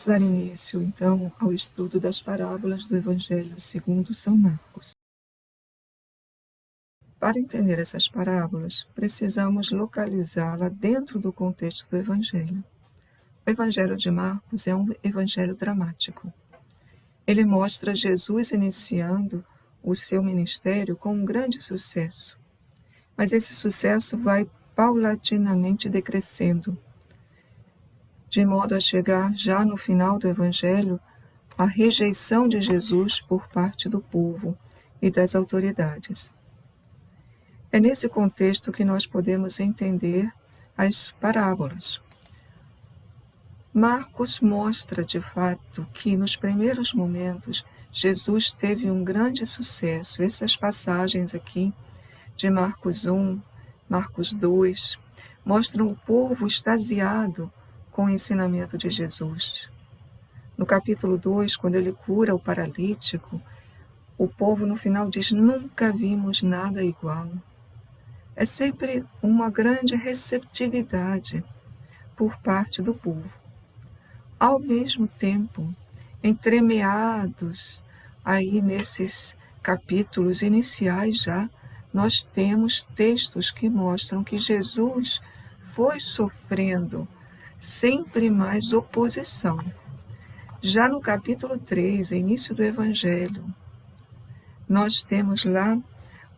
Vamos dar início, então, ao estudo das parábolas do Evangelho segundo São Marcos. Para entender essas parábolas, precisamos localizá-la dentro do contexto do Evangelho. O Evangelho de Marcos é um evangelho dramático. Ele mostra Jesus iniciando o seu ministério com um grande sucesso. Mas esse sucesso vai paulatinamente decrescendo, de modo a chegar já no final do Evangelho à rejeição de Jesus por parte do povo e das autoridades. É nesse contexto que nós podemos entender as parábolas. Marcos mostra, de fato, que nos primeiros momentos Jesus teve um grande sucesso. Essas passagens aqui de Marcos 1, Marcos 2, mostram o povo extasiado com o ensinamento de Jesus. No capítulo 2, quando ele cura o paralítico, o povo no final diz: nunca vimos nada igual. É sempre uma grande receptividade por parte do povo. Ao mesmo tempo, entremeados aí nesses capítulos iniciais já, nós temos textos que mostram que Jesus foi sofrendo sempre mais oposição. Já no capítulo 3, início do Evangelho, nós temos lá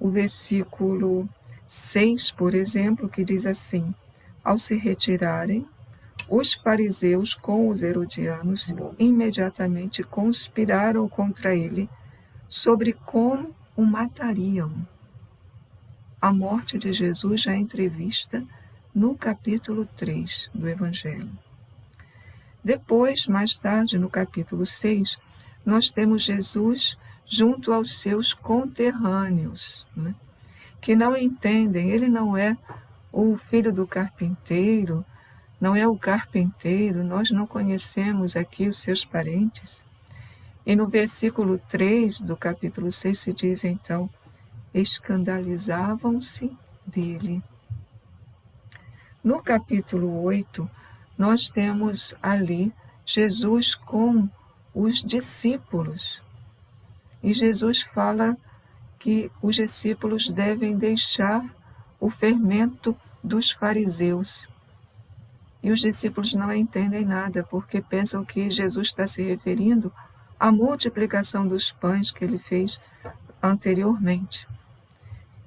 o versículo 6, por exemplo, que diz assim: ao se retirarem, os fariseus com os herodianos imediatamente conspiraram contra ele sobre como o matariam. A morte de Jesus já é entrevista no capítulo 3 do Evangelho. Depois, mais tarde, no capítulo 6, nós temos Jesus junto aos seus conterrâneos, né, que não entendem. Ele não é o filho do carpinteiro, não é o carpinteiro, nós não conhecemos aqui os seus parentes. E no versículo 3 do capítulo 6 se diz então: escandalizavam-se dele. No capítulo 8, nós temos ali Jesus com os discípulos. E Jesus fala que os discípulos devem deixar o fermento dos fariseus. E os discípulos não entendem nada, porque pensam que Jesus está se referindo à multiplicação dos pães que ele fez anteriormente.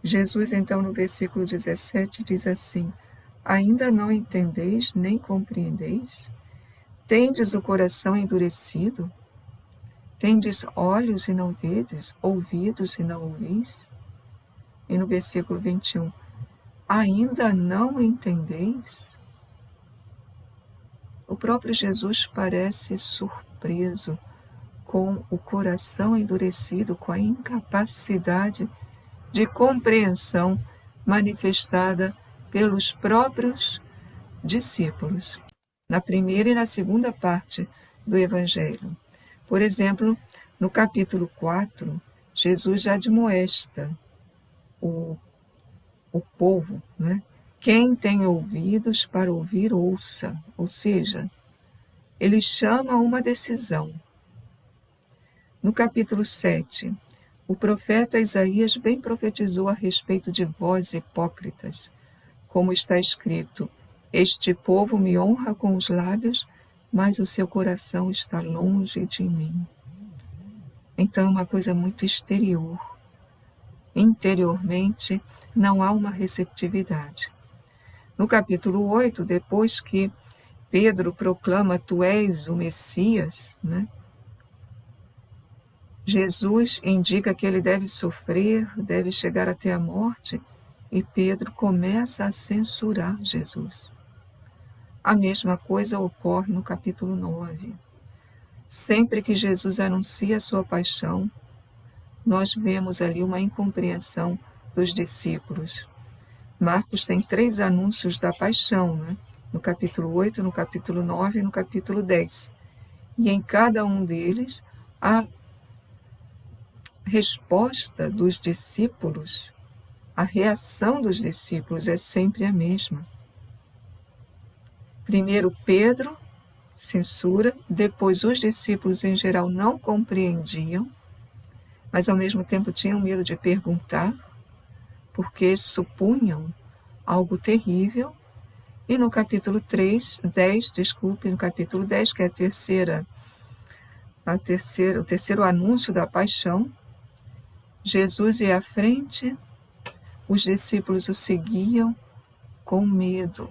Jesus, então, no versículo 17, diz assim: ainda não entendeis, nem compreendeis? Tendes o coração endurecido? Tendes olhos e não vedes, ouvidos e não ouvis? E no versículo 21, ainda não entendeis? O próprio Jesus parece surpreso com o coração endurecido, com a incapacidade de compreensão manifestada pelos próprios discípulos, na primeira e na segunda parte do Evangelho. Por exemplo, no capítulo 4, Jesus já admoesta o povo, né? Quem tem ouvidos para ouvir, ouça. Ou seja, ele chama uma decisão. No capítulo 7, o profeta Isaías bem profetizou a respeito de vós hipócritas, como está escrito: este povo me honra com os lábios, mas o seu coração está longe de mim. Então é uma coisa muito exterior. Interiormente não há uma receptividade. No capítulo 8, depois que Pedro proclama: tu és o Messias, né? Jesus indica que ele deve sofrer, deve chegar até a morte, e Pedro começa a censurar Jesus. A mesma coisa ocorre no capítulo 9. Sempre que Jesus anuncia a sua paixão, nós vemos ali uma incompreensão dos discípulos. Marcos tem 3 anúncios da paixão, né? No capítulo 8, no capítulo 9 e no capítulo 10. E em cada um deles, a resposta dos discípulos, a reação dos discípulos é sempre a mesma. Primeiro Pedro censura. Depois, os discípulos em geral não compreendiam, mas ao mesmo tempo tinham medo de perguntar, porque supunham algo terrível. E no capítulo 10, no capítulo 10, que é o terceiro anúncio da paixão, Jesus ia à frente, os discípulos o seguiam com medo,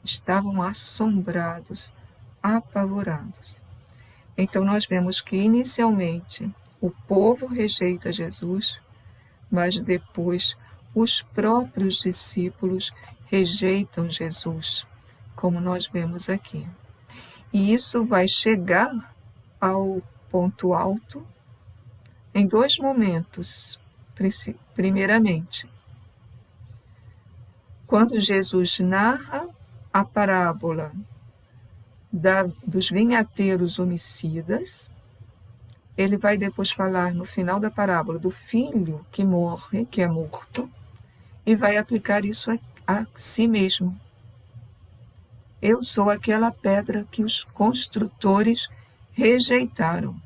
estavam assombrados, apavorados. Então nós vemos que inicialmente o povo rejeita Jesus, mas depois os próprios discípulos rejeitam Jesus, como nós vemos aqui. E isso vai chegar ao ponto alto em dois momentos. Primeiramente, quando Jesus narra a parábola dos vinhateiros homicidas, ele vai depois falar no final da parábola do filho que morre, que é morto, e vai aplicar isso a si mesmo. Eu sou aquela pedra que os construtores rejeitaram.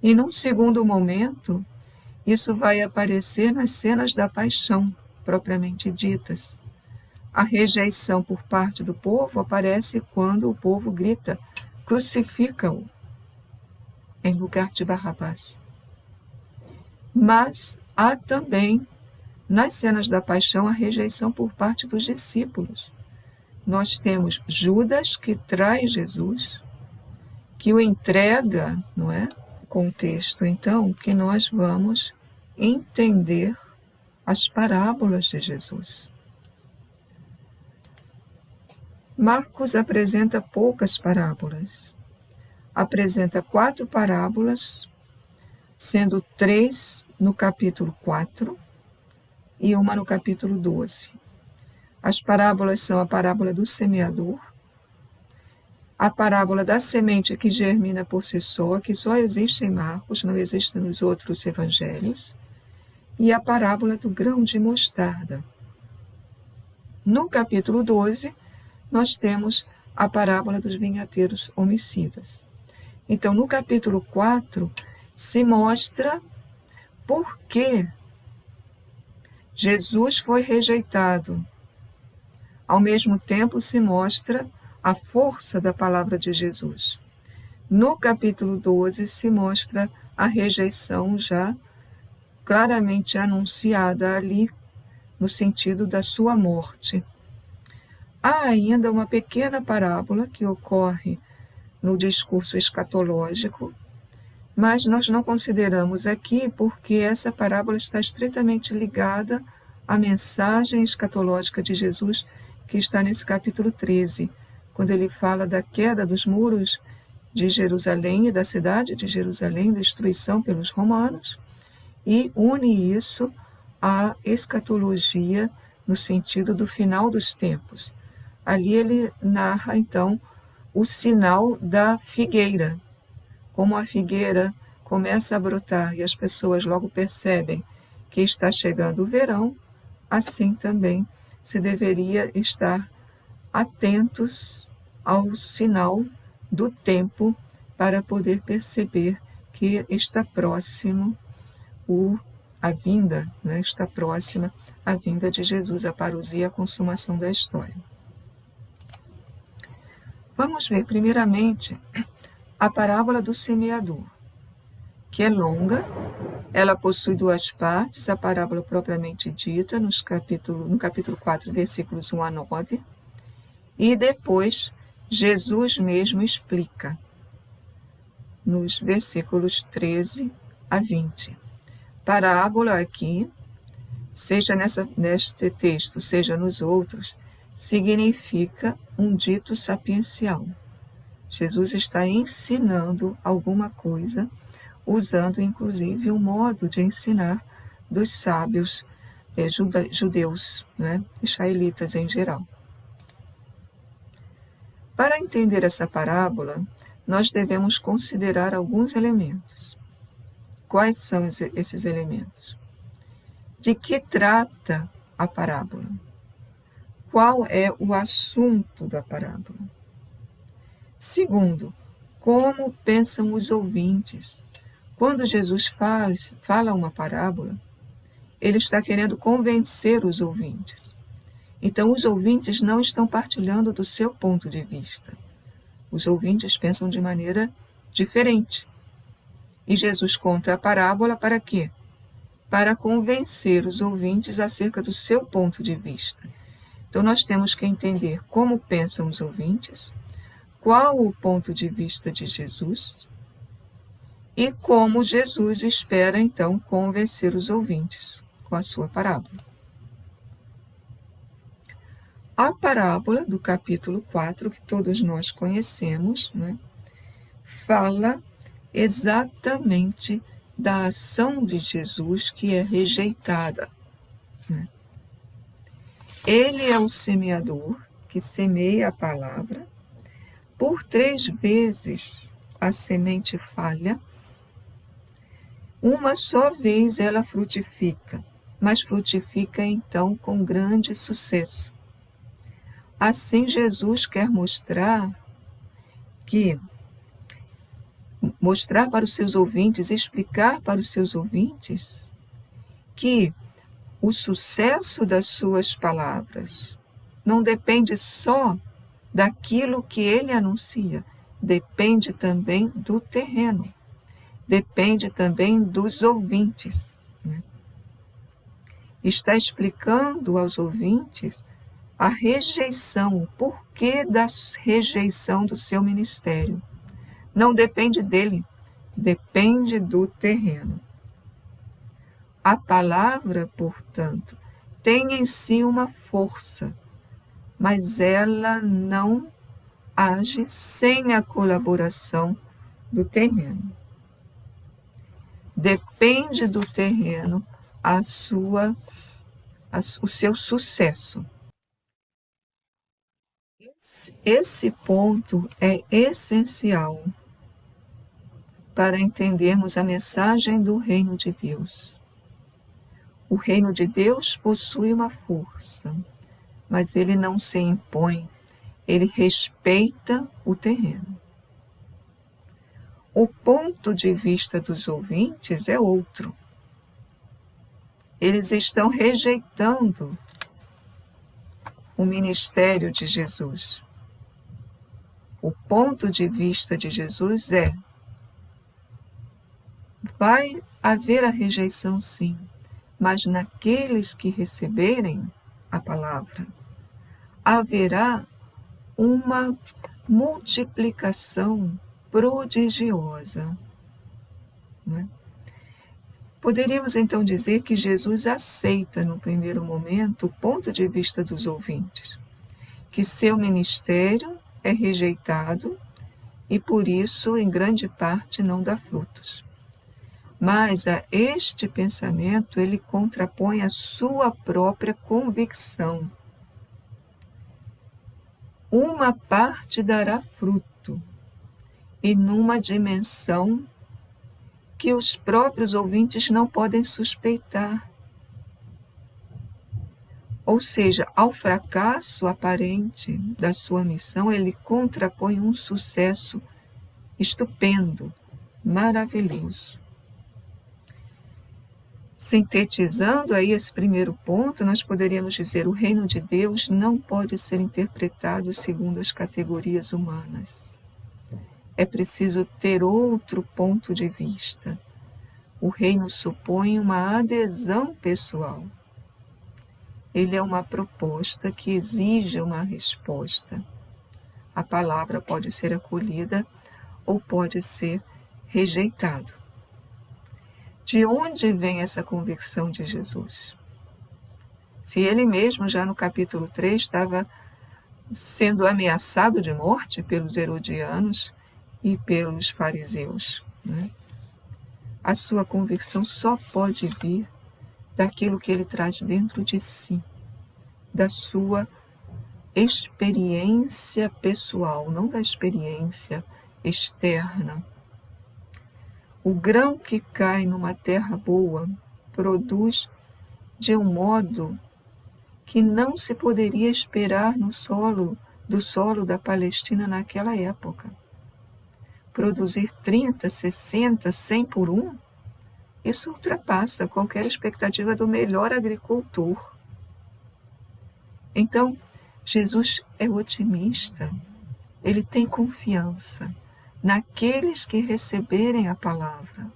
E num segundo momento, isso vai aparecer nas cenas da paixão, propriamente ditas. A rejeição por parte do povo aparece quando o povo grita: crucifica-o, em lugar de Barrabás. Mas há também, nas cenas da paixão, a rejeição por parte dos discípulos. Nós temos Judas, que trai Jesus, que o entrega, não é? Contexto, então, que nós vamos entender as parábolas de Jesus. Marcos apresenta poucas parábolas. Apresenta 4 parábolas, sendo 3 no capítulo 4 e uma no capítulo 12. As parábolas são a parábola do semeador, a parábola da semente que germina por si só, que só existe em Marcos, não existe nos outros evangelhos, e a parábola do grão de mostarda. No capítulo 12, nós temos a parábola dos vinhateiros homicidas. Então, no capítulo 4, se mostra por que Jesus foi rejeitado. Ao mesmo tempo, se mostra a força da palavra de Jesus. No capítulo 12, se mostra a rejeição já claramente anunciada ali, no sentido da sua morte. Há ainda uma pequena parábola que ocorre no discurso escatológico, mas nós não consideramos aqui porque essa parábola está estritamente ligada à mensagem escatológica de Jesus, que está nesse capítulo 13, quando ele fala da queda dos muros de Jerusalém e da cidade de Jerusalém, destruição pelos romanos, e une isso à escatologia no sentido do final dos tempos. Ali ele narra, então, o sinal da figueira, como a figueira começa a brotar e as pessoas logo percebem que está chegando o verão, assim também se deveria estar atentos ao sinal do tempo para poder perceber que está próximo a vinda, né? Está próxima a vinda de Jesus, a parousia e a consumação da história. Vamos ver primeiramente a parábola do semeador, que é longa. Ela possui 2 partes, a parábola propriamente dita, no capítulo 4, versículos 1 a 9, e depois Jesus mesmo explica, nos versículos 13 a 20. Parábola aqui, seja neste texto, seja nos outros, significa um dito sapiencial. Jesus está ensinando alguma coisa, usando inclusive o modo de ensinar dos sábios judeus, né, israelitas em geral. Para entender essa parábola, nós devemos considerar alguns elementos. Quais são esses elementos? De que trata a parábola? Qual é o assunto da parábola? Segundo, como pensam os ouvintes? Quando Jesus fala uma parábola, ele está querendo convencer os ouvintes. Então, os ouvintes não estão partilhando do seu ponto de vista. Os ouvintes pensam de maneira diferente. E Jesus conta a parábola para quê? Para convencer os ouvintes acerca do seu ponto de vista. Então, nós temos que entender como pensam os ouvintes, qual o ponto de vista de Jesus e como Jesus espera, então, convencer os ouvintes com a sua parábola. A parábola do capítulo 4, que todos nós conhecemos, né, fala exatamente da ação de Jesus que é rejeitada. Né? Ele é o semeador que semeia a palavra. Por 3 vezes a semente falha, uma só vez ela frutifica, mas frutifica então com grande sucesso. Assim, Jesus quer mostrar para os seus ouvintes, explicar para os seus ouvintes que o sucesso das suas palavras não depende só daquilo que ele anuncia, depende também do terreno, depende também dos ouvintes. Né? Está explicando aos ouvintes a rejeição, o porquê da rejeição do seu ministério. Não depende dele, depende do terreno. A palavra, portanto, tem em si uma força, mas ela não age sem a colaboração do terreno. Depende do terreno o seu sucesso. Esse ponto é essencial para entendermos a mensagem do reino de Deus. O reino de Deus possui uma força, mas ele não se impõe, ele respeita o terreno. O ponto de vista dos ouvintes é outro. Eles estão rejeitando o ministério de Jesus. O ponto de vista de Jesus vai haver a rejeição sim, mas naqueles que receberem a palavra, haverá uma multiplicação prodigiosa. Né? Poderíamos então dizer que Jesus aceita no primeiro momento o ponto de vista dos ouvintes, que seu ministério é rejeitado e por isso em grande parte não dá frutos. Mas a este pensamento ele contrapõe a sua própria convicção. Uma parte dará fruto, e numa dimensão que os próprios ouvintes não podem suspeitar. Ou seja, ao fracasso aparente da sua missão, ele contrapõe um sucesso estupendo, maravilhoso. Sintetizando aí esse primeiro ponto, nós poderíamos dizer: o reino de Deus não pode ser interpretado segundo as categorias humanas. É preciso ter outro ponto de vista. O reino supõe uma adesão pessoal. Ele é uma proposta que exige uma resposta. A palavra pode ser acolhida ou pode ser rejeitada. De onde vem essa convicção de Jesus? Se ele mesmo, já no capítulo 3, estava sendo ameaçado de morte pelos herodianos e pelos fariseus, né? A sua convicção só pode vir daquilo que ele traz dentro de si, da sua experiência pessoal, não da experiência externa. O grão que cai numa terra boa produz de um modo que não se poderia esperar no solo do solo da Palestina naquela época. Produzir 30, 60, 100 por um, isso ultrapassa qualquer expectativa do melhor agricultor. Então, Jesus é otimista, ele tem confiança naqueles que receberem a palavra.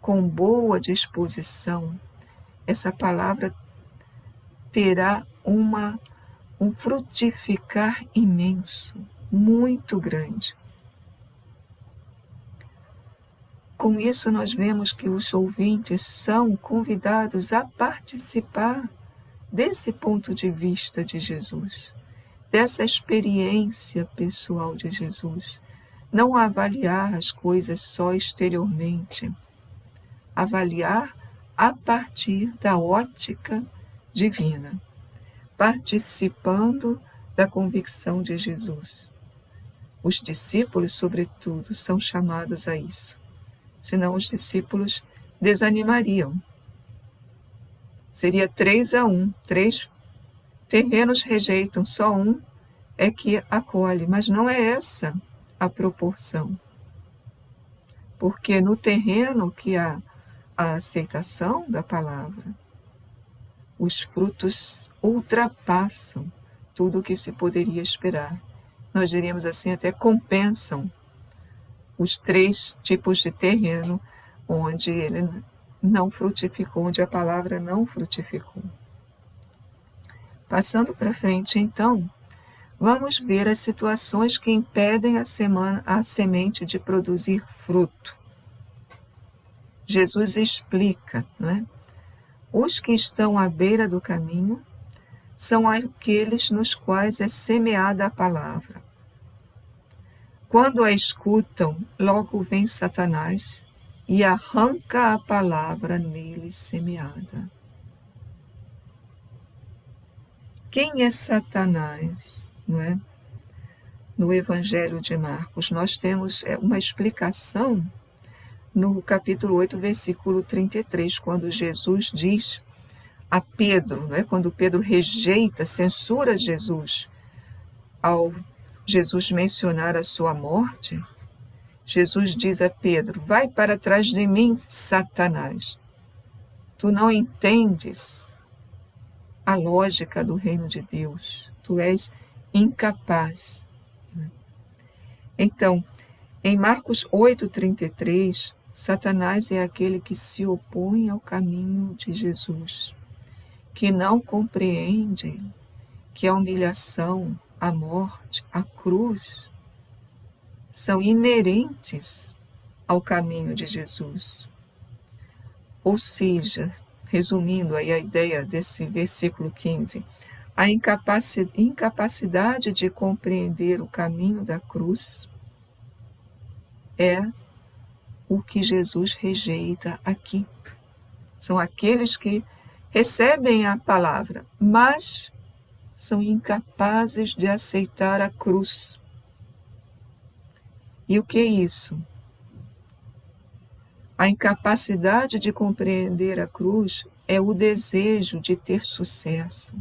Com boa disposição, essa palavra terá um frutificar imenso, muito grande. Com isso, nós vemos que os ouvintes são convidados a participar desse ponto de vista de Jesus, dessa experiência pessoal de Jesus. Não avaliar as coisas só exteriormente, avaliar a partir da ótica divina, participando da convicção de Jesus. Os discípulos, sobretudo, são chamados a isso. Senão os discípulos desanimariam. Seria 3-1, 3 terrenos rejeitam, só um é que acolhe, mas não é essa a proporção. Porque no terreno que há a aceitação da palavra, os frutos ultrapassam tudo o que se poderia esperar. Nós diríamos assim, até compensam os 3 tipos de terreno onde ele não frutificou, onde a palavra não frutificou. Passando para frente, então, vamos ver as situações que impedem a semente de produzir fruto. Jesus explica, não é? Os que estão à beira do caminho são aqueles nos quais é semeada a palavra. Quando a escutam, logo vem Satanás e arranca a palavra neles semeada. Quem é Satanás? Não é? No Evangelho de Marcos, nós temos uma explicação no capítulo 8, versículo 33, quando Jesus diz a Pedro, não é? Quando Pedro rejeita, censura Jesus, ao Jesus mencionar a sua morte, Jesus diz a Pedro: vai para trás de mim, Satanás. Tu não entendes a lógica do reino de Deus. Tu és incapaz. Então, em Marcos 8:33, Satanás é aquele que se opõe ao caminho de Jesus, que não compreende que a humilhação, a morte, a cruz são inerentes ao caminho de Jesus. Ou seja, resumindo aí a ideia desse versículo 15, a incapacidade de compreender o caminho da cruz é o que Jesus rejeita aqui. São aqueles que recebem a palavra, mas são incapazes de aceitar a cruz. E o que é isso? A incapacidade de compreender a cruz é o desejo de ter sucesso,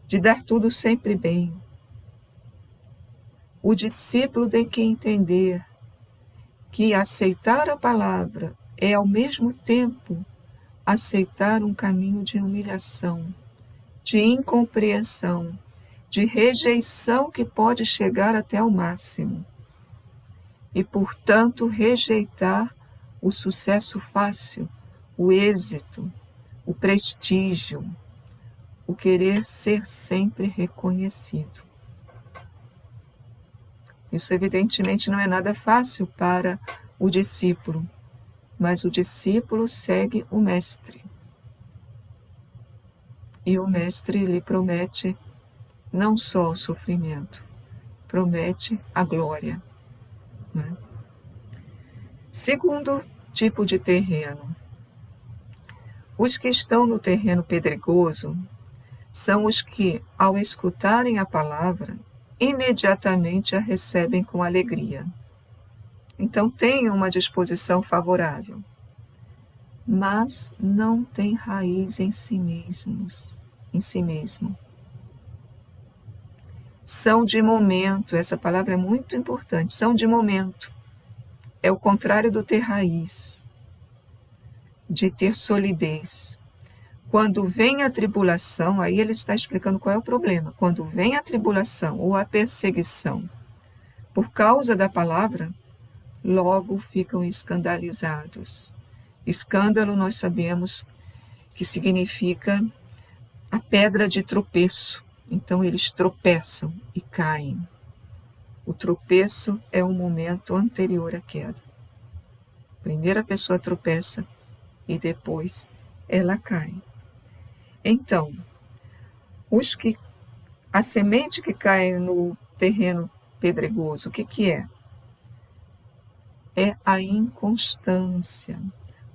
de dar tudo sempre bem. O discípulo tem que entender que aceitar a palavra é, ao mesmo tempo, aceitar um caminho de humilhação, de incompreensão, de rejeição que pode chegar até o máximo. E, portanto, rejeitar o sucesso fácil, o êxito, o prestígio, o querer ser sempre reconhecido. Isso, evidentemente, não é nada fácil para o discípulo, mas o discípulo segue o mestre. E o mestre lhe promete não só o sofrimento, promete a glória. Né? Segundo tipo de terreno. Os que estão no terreno pedregoso são os que, ao escutarem a palavra, imediatamente a recebem com alegria. Então, têm uma disposição favorável, mas não têm raiz em si mesmo. são de momento. Essa palavra é muito importante. São de momento. É o contrário do ter raiz, de ter solidez. Quando vem a tribulação, aí ele está explicando qual é o problema. Quando vem a tribulação ou a perseguição por causa da palavra, logo ficam escandalizados. Escândalo, nós sabemos que significa a pedra de tropeço. Então eles tropeçam e caem. O tropeço é o momento anterior à queda. Primeiro a pessoa tropeça e depois ela cai. Então, a semente que cai no terreno pedregoso, o que é? É a inconstância,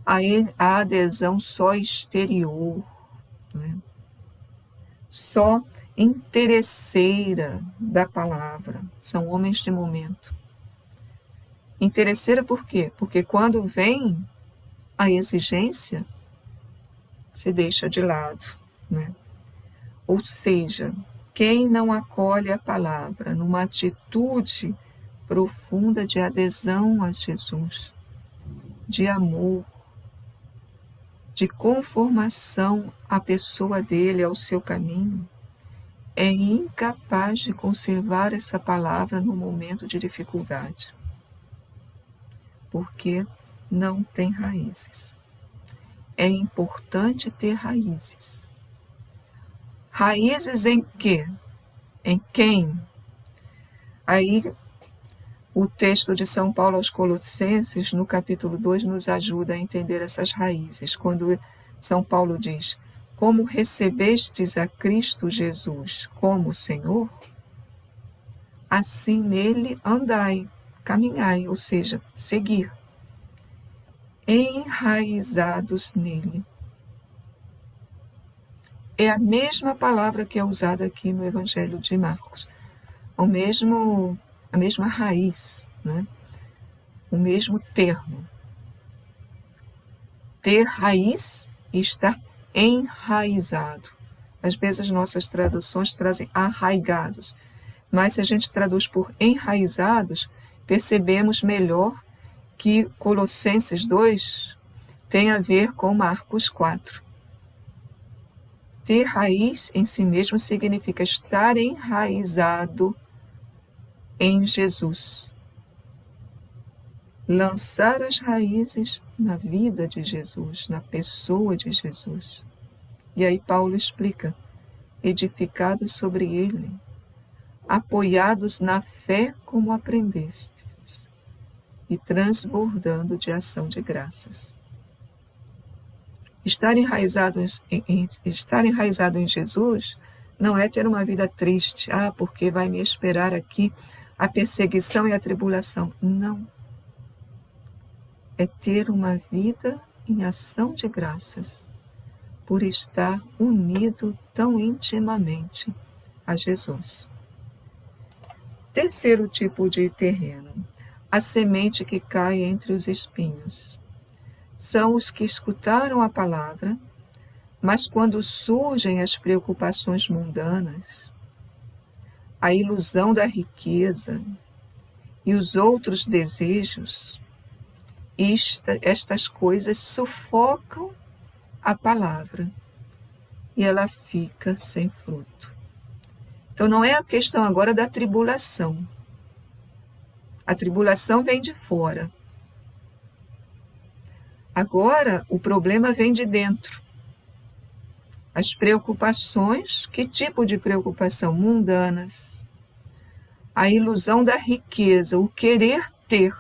a adesão só exterior, né? Só interesseira da palavra. São homens de momento. Interesseira por quê? Porque quando vem a exigência, se deixa de lado, né? Ou seja, quem não acolhe a palavra numa atitude profunda de adesão a Jesus, de amor, de conformação à pessoa dele, ao seu caminho, é incapaz de conservar essa palavra no momento de dificuldade, porque não tem raízes. É importante ter raízes. Raízes em quê? Em quem? Aí, o texto de São Paulo aos Colossenses, no capítulo 2, nos ajuda a entender essas raízes. Quando São Paulo diz: como recebestes a Cristo Jesus como Senhor, assim nele andai, caminhai, ou seja, seguir, enraizados nele. É a mesma palavra que é usada aqui no Evangelho de Marcos, a mesma raiz, né? O mesmo termo. Ter raiz e estar enraizado. Às vezes as nossas traduções trazem arraigados, mas se a gente traduz por enraizados, percebemos melhor que Colossenses 2 tem a ver com Marcos 4. Ter raiz em si mesmo significa estar enraizado em Jesus. Lançar as raízes na vida de Jesus, na pessoa de Jesus. E aí Paulo explica: edificados sobre ele, apoiados na fé como aprendestes, e transbordando de ação de graças. Estar enraizado em Jesus não é ter uma vida triste, porque vai me esperar aqui a perseguição e a tribulação. Não. É ter uma vida em ação de graças, por estar unido tão intimamente a Jesus. Terceiro tipo de terreno: a semente que cai entre os espinhos. São os que escutaram a palavra, mas quando surgem as preocupações mundanas, a ilusão da riqueza e os outros desejos, estas coisas sufocam a palavra e ela fica sem fruto. Então não é a questão agora da tribulação. A tribulação vem de fora. Agora o problema vem de dentro. As preocupações, que tipo de preocupação? Mundanas. A ilusão da riqueza, o querer ter.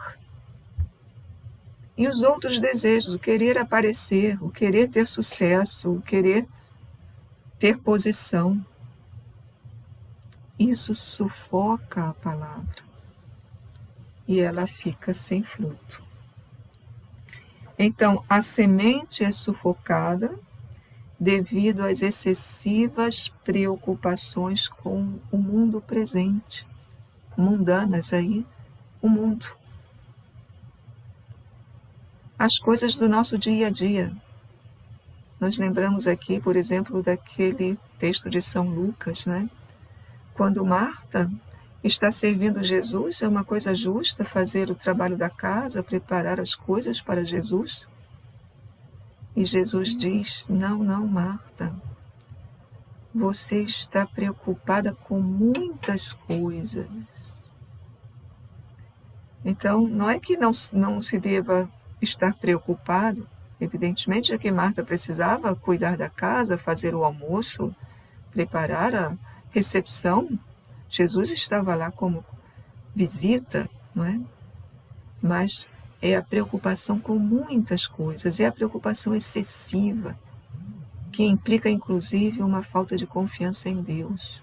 E os outros desejos, o querer aparecer, o querer ter sucesso, o querer ter posição. Isso sufoca a palavra e ela fica sem fruto. Então, a semente é sufocada devido às excessivas preocupações com o mundo presente, mundanas aí, o mundo. As coisas do nosso dia a dia. Nós lembramos aqui, por exemplo, daquele texto de São Lucas, né? Quando Marta está servindo Jesus, é uma coisa justa fazer o trabalho da casa, preparar as coisas para Jesus? E Jesus diz: não, não, Marta, você está preocupada com muitas coisas. Então, não é que não se deva estar preocupado, evidentemente é que Marta precisava cuidar da casa, fazer o almoço, preparar a recepção. Jesus estava lá como visita, não é? Mas é a preocupação com muitas coisas, é a preocupação excessiva, que implica inclusive uma falta de confiança em Deus,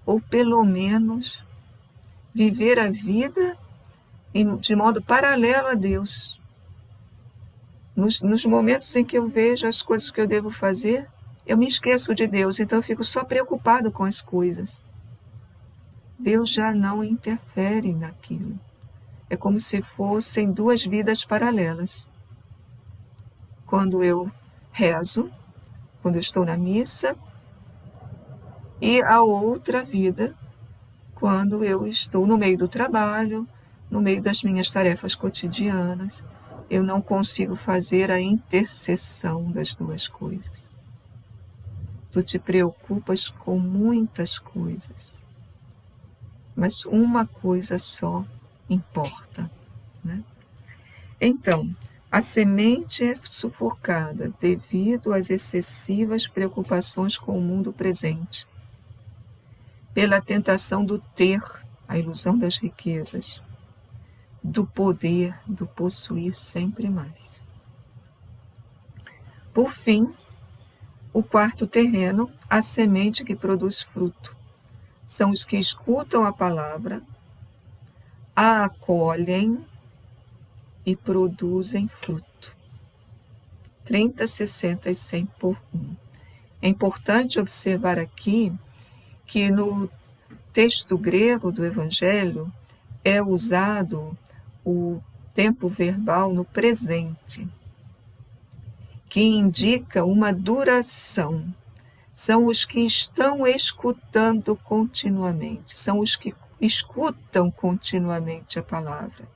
ou pelo menos viver a vida de modo paralelo a Deus. Nos momentos em que eu vejo as coisas que eu devo fazer, eu me esqueço de Deus, então eu fico só preocupado com as coisas. Deus já não interfere naquilo. É como se fossem duas vidas paralelas. Quando eu rezo, quando eu estou na missa, e a outra vida quando eu estou no meio do trabalho, no meio das minhas tarefas cotidianas. Eu não consigo fazer a interseção das duas coisas. Tu te preocupas com muitas coisas, mas uma coisa só importa, né? Então, a semente é sufocada devido às excessivas preocupações com o mundo presente, pela tentação do ter, a ilusão das riquezas, do poder, do possuir sempre mais. Por fim, o quarto terreno, a semente que produz fruto. São os que escutam a palavra, a acolhem e produzem fruto. 30, 60 e 100 por 1. É importante observar aqui que no texto grego do Evangelho é usado o tempo verbal no presente, que indica uma duração. São os que estão escutando continuamente, são os que escutam continuamente a palavra,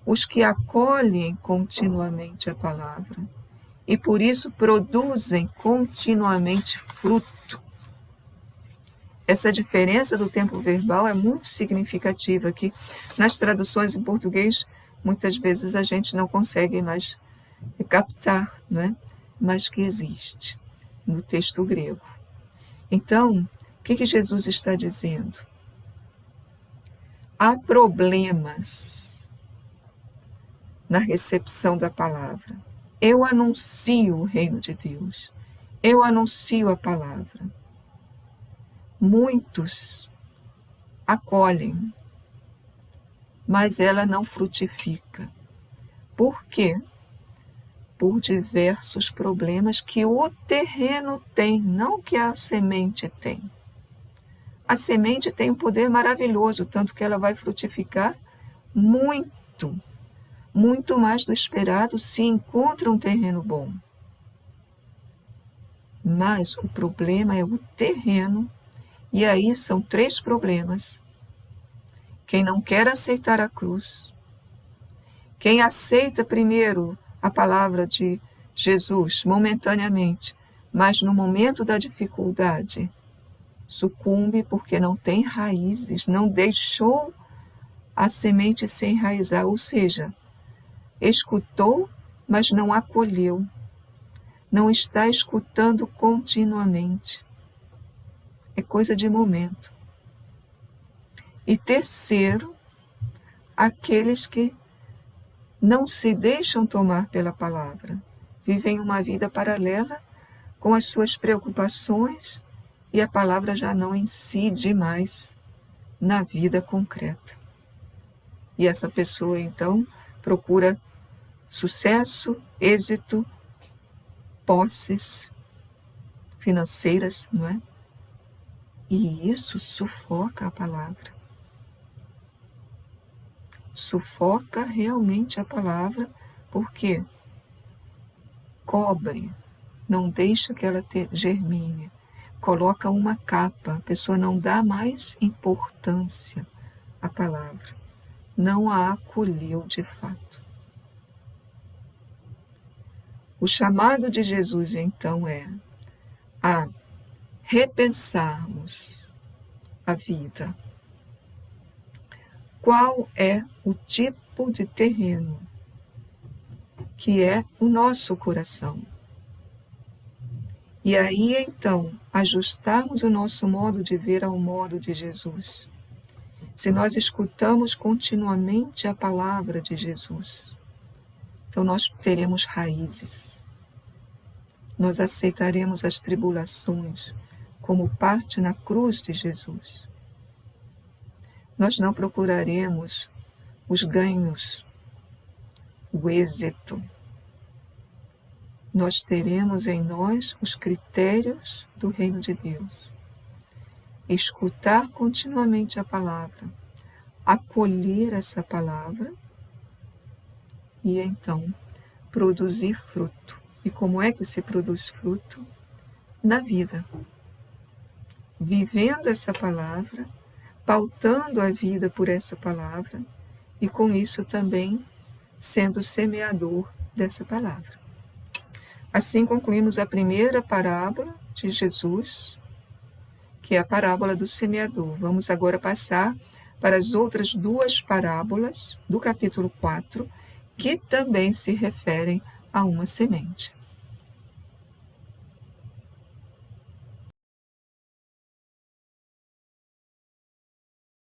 os que acolhem continuamente a palavra e por isso produzem continuamente fruto. Essa diferença do tempo verbal é muito significativa, que nas traduções em português, muitas vezes a gente não consegue mais captar, né? Mas que existe no texto grego. Então, o que Jesus está dizendo? Há problemas na recepção da palavra. Eu anuncio o reino de Deus. Eu anuncio a palavra. Muitos acolhem, mas ela não frutifica. Por quê? Por diversos problemas que o terreno tem, não que a semente tem. A semente tem um poder maravilhoso, tanto que ela vai frutificar muito, muito mais do esperado se encontra um terreno bom. Mas o problema é o terreno, e aí são 3 problemas. Quem não quer aceitar a cruz, quem aceita primeiro a palavra de Jesus momentaneamente, mas no momento da dificuldade sucumbe porque não tem raízes, não deixou a semente se enraizar, ou seja, escutou, mas não acolheu, não está escutando continuamente. É coisa de momento. E terceiro, aqueles que não se deixam tomar pela palavra, vivem uma vida paralela com as suas preocupações e a palavra já não incide mais na vida concreta. E essa pessoa, então, procura sucesso, êxito, posses financeiras, não é? E isso sufoca a palavra. Sufoca realmente a palavra, porque cobre, não deixa que ela germine, coloca uma capa, a pessoa não dá mais importância à palavra, não a acolheu de fato. O chamado de Jesus, então, é a repensarmos a vida. Qual é o tipo de terreno que é o nosso coração? E aí, então, ajustarmos o nosso modo de ver ao modo de Jesus. Se nós escutamos continuamente a palavra de Jesus, então nós teremos raízes. Nós aceitaremos as tribulações como parte na cruz de Jesus. Nós não procuraremos os ganhos, o êxito. Nós teremos em nós os critérios do reino de Deus. Escutar continuamente a palavra, acolher essa palavra e então produzir fruto. E como é que se produz fruto? Na vida. Vivendo essa palavra, pautando a vida por essa palavra e com isso também sendo semeador dessa palavra. Assim concluímos a primeira parábola de Jesus, que é a parábola do semeador. Vamos agora passar para as outras duas parábolas do capítulo 4, que também se referem a uma semente.